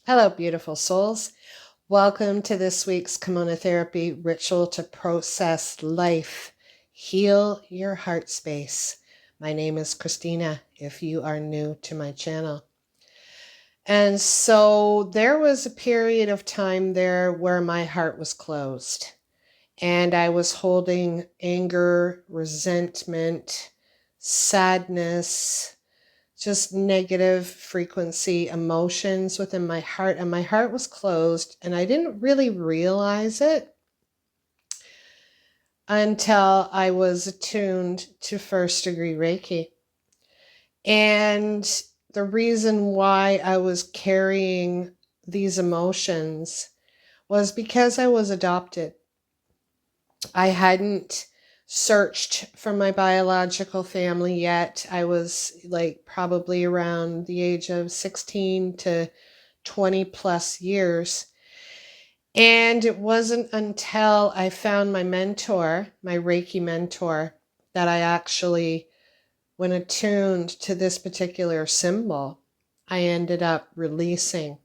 Hello, beautiful souls. Welcome to this week's Kimono Therapy Ritual to Process Life. Heal your heart space. My name is Christina, if you are new to my channel. And so there was a period of time there where my heart was closed. And I was holding anger, resentment, sadness, just negative frequency emotions within my heart, and my heart was closed, and I didn't really realize it until I was attuned to first degree Reiki. And the reason why I was carrying these emotions was because I was adopted. I hadn't searched for my biological family yet. I was probably around the age of 16 to 20 plus years. And it wasn't until I found my mentor, my Reiki mentor, that I actually, when attuned to this particular symbol, I ended up releasing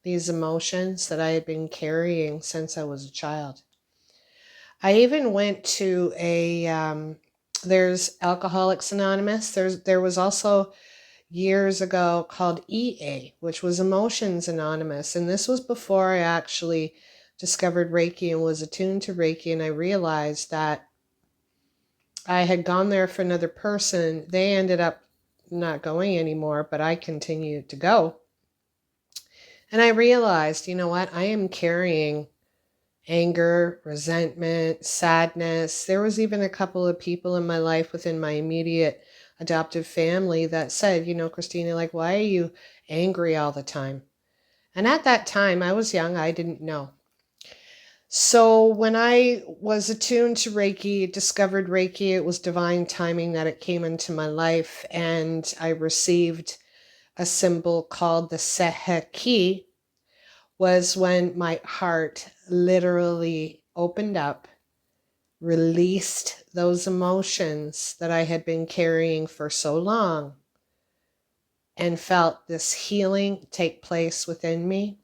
these emotions that I had been carrying since I was a child. I even went to there's Alcoholics Anonymous. There was also years ago called EA, which was Emotions Anonymous. And this was before I actually discovered Reiki and was attuned to Reiki. And I realized that I had gone there for another person. They ended up not going anymore, but I continued to go. And I realized, you know what? I am carrying anger, resentment, sadness. There was even a couple of people in my life within my immediate adoptive family that said, Christina, why are you angry all the time? And at that time, I was young, I didn't know. So when I was attuned to Reiki, discovered Reiki, it was divine timing that it came into my life, and I received a symbol called the Sei He Ki, was when my heart literally opened up, released those emotions that I had been carrying for so long, and felt this healing take place within me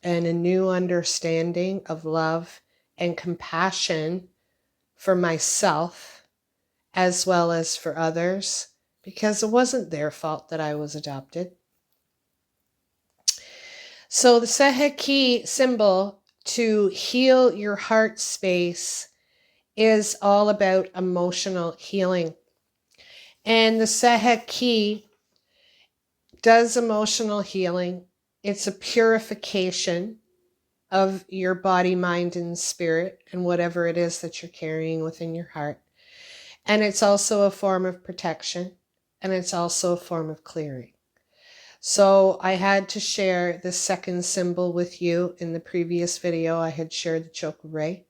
and a new understanding of love and compassion for myself as well as for others, because it wasn't their fault that I was adopted. So the Sei He Ki symbol to heal your heart space is all about emotional healing. And the Sei He Ki does emotional healing. It's a purification of your body, mind, and spirit, and whatever it is that you're carrying within your heart. And it's also a form of protection, and it's also a form of clearing. So I had to share the second symbol with you. In the previous video, I had shared the Choku Ray,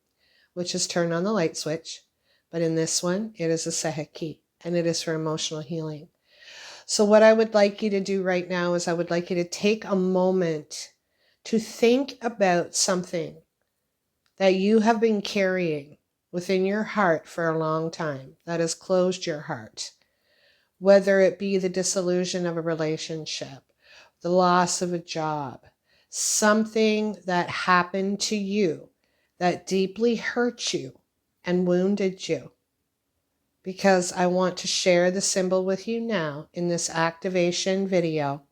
which is turn on the light switch. But in this one, it is a Sei He Ki, and it is for emotional healing. So what I would like you to do right now is I would like you to take a moment to think about something that you have been carrying within your heart for a long time that has closed your heart. Whether it be the dissolution of a relationship, the loss of a job, something that happened to you that deeply hurt you and wounded you. Because I want to share the symbol with you now in this activation video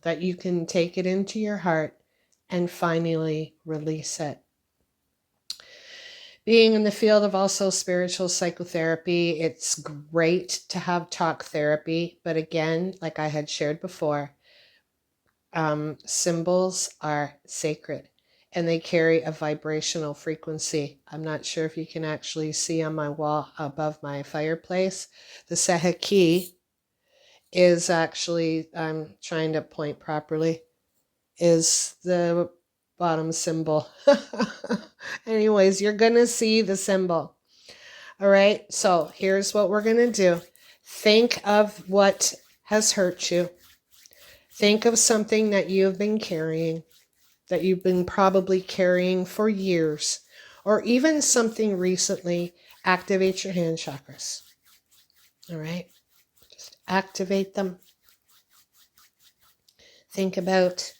that you can take it into your heart and finally release it. Being in the field of also spiritual psychotherapy, it's great to have talk therapy. But again, like I had shared before, symbols are sacred and they carry a vibrational frequency. I'm not sure if you can actually see on my wall above my fireplace. The Sei He Ki is actually, I'm trying to point properly, is the bottom symbol. Anyways, you're going to see the symbol. All right, so here's what we're going to do. Think of what has hurt you. Think of something that you've been carrying, that you've been probably carrying for years, or even something recently. Activate your hand chakras. All right, just activate them. Think about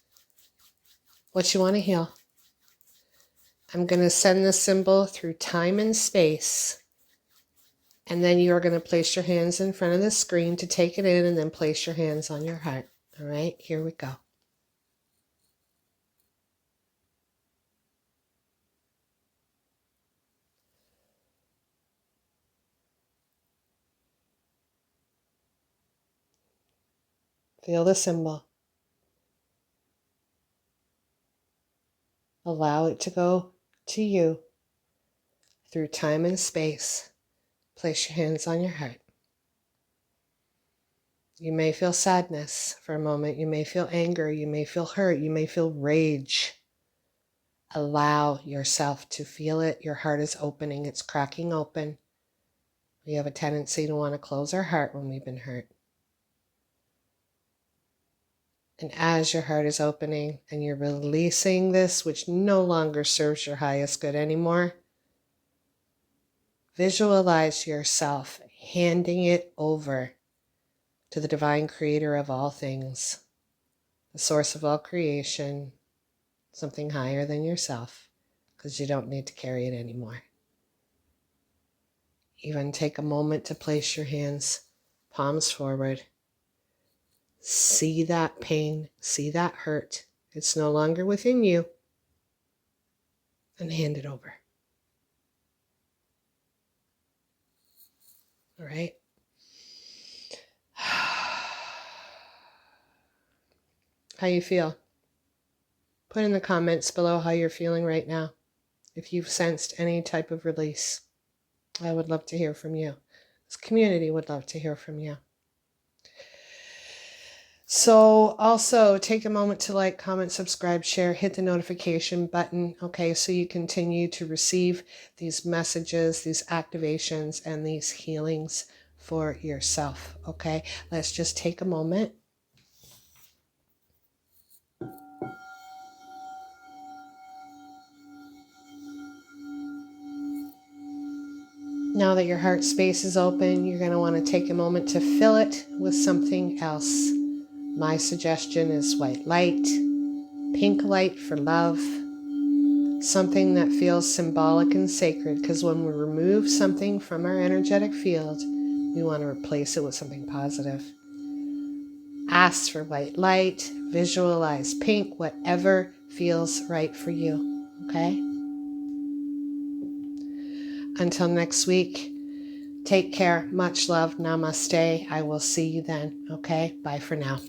what you want to heal. I'm going to send the symbol through time and space. And then you're going to place your hands in front of the screen to take it in and then place your hands on your heart. All right, here we go. Feel the symbol. Allow it to go to you through time and space. Place your hands on your heart. You may feel sadness for a moment. You may feel anger. You may feel hurt. You may feel rage. Allow yourself to feel it. Your heart is opening. It's cracking open. We have a tendency to want to close our heart when we've been hurt. And as your heart is opening and you're releasing this, which no longer serves your highest good anymore, visualize yourself handing it over to the divine creator of all things, the source of all creation, something higher than yourself, because you don't need to carry it anymore. Even take a moment to place your hands, palms forward. See that pain, see that hurt. It's no longer within you. And hand it over. All right? How you feel? Put in the comments below how you're feeling right now. If you've sensed any type of release, I would love to hear from you. This community would love to hear from you. So also take a moment to like, comment, subscribe, share, hit the notification button, okay, so you continue to receive these messages, these activations, and these healings for yourself, okay? Let's just take a moment. Now that your heart space is open, you're going to want to take a moment to fill it with something else. My suggestion is white light, pink light for love, something that feels symbolic and sacred, because when we remove something from our energetic field, we want to replace it with something positive. Ask for white light, visualize pink, whatever feels right for you, okay? Until next week, take care, much love, namaste. I will see you then, okay? Bye for now.